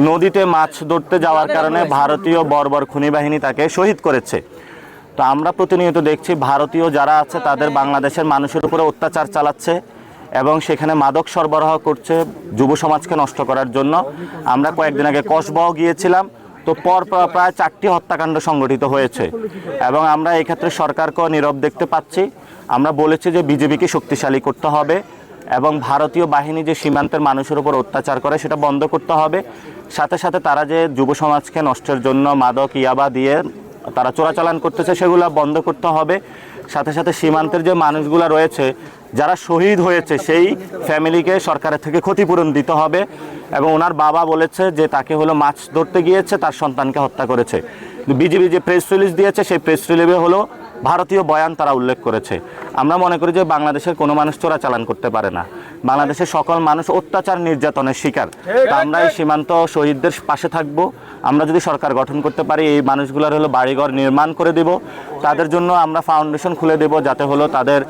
নদীতে মাছ ধরতে যাওয়ার কারণে ভারতীয় বর্বর খুনি বাহিনী তাকে শহীদ করেছে। তো আমরা প্রতিনিয়ত দেখছি ভারতীয় যারা আছে তাদের বাংলাদেশের মানুষের উপরে অত্যাচার চালাচ্ছে এবং সেখানে মাদক সরবরাহ করছে যুব সমাজকে নষ্ট করার জন্য। আমরা কয়েকদিন আগে কসবাও গিয়েছিলাম, তো প্রায় 4টি হত্যাকাণ্ড সংঘটিত হয়েছে এবং আমরা এই ক্ষেত্রে সরকারকেও নীরব দেখতে পাচ্ছি। আমরা বলেছি যে বিজেপিকে শক্তিশালী করতে হবে এবং ভারতীয় বাহিনী যে সীমান্তের মানুষের উপর অত্যাচার করে সেটা বন্ধ করতে হবে। সাথে সাথে তারা যে যুব সমাজকে নষ্টের জন্য মাদক ইয়াবা দিয়ে তারা চোরাচালান করতেছে সেগুলো বন্ধ করতে হবে। সাথে সাথে সীমান্তের যে মানুষগুলো রয়েছে যারা শহীদ হয়েছে সেই ফ্যামিলিকে সরকারের থেকে ক্ষতিপূরণ দিতে হবে। এবং ওনার বাবা বলেছে যে তাকে হলো মাছ ধরতে গিয়েছে, তার সন্তানকে হত্যা করেছে। বিজেপি যে প্রেস রিলিজ দিয়েছে সেই প্রেস রিলিজে হলো ভারতীয় বয়ান তারা উল্লেখ করেছে। আমরা মনে করি যে বাংলাদেশের কোনো মানুষ চোরাচালান করতে পারে না, বাংলাদেশের সকল মানুষ অত্যাচার নির্যাতনের শিকার। তা আমরা এই সীমান্ত শহীদদের পাশে থাকব। আমরা যদি সরকার গঠন করতে পারি এই মানুষগুলোর হলো বাড়িঘর নির্মাণ করে দেব, তাদের জন্য আমরা ফাউন্ডেশন খুলে দেব যাতে হলো তাদের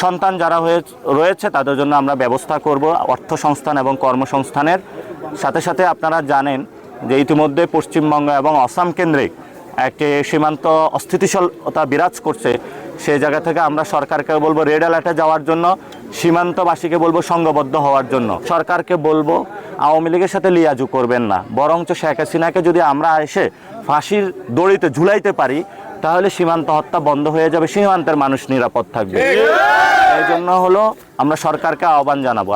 সন্তান যারা রয়েছে তাদের জন্য আমরা ব্যবস্থা করব অর্থ সংস্থান এবং কর্মসংস্থানের। সাথে সাথে আপনারা জানেন যে ইতিমধ্যে পশ্চিমবঙ্গ এবং আসাম কেন্দ্রিক একটি সীমান্ত অস্থিতিশীলতা বিরাজ করছে। সেই জায়গা থেকে আমরা সরকারকে বলবো রেড অ্যালার্টে যাওয়ার জন্য, সীমান্তবাসীকে বলবো সংঘবদ্ধ হওয়ার জন্য। সরকারকে বলবো আওয়ামী লীগের সাথে লিয়াজু করবেন না, বরঞ্চ শেখ হাসিনাকে যদি আমরা এসে ফাঁসির দড়িতে ঝুলাইতে পারি তাহলে সীমান্ত হত্যা বন্ধ হয়ে যাবে, সীমান্তের মানুষ নিরাপদ থাকবে। এই জন্য হলো আমরা সরকারকে আহ্বান জানাবো।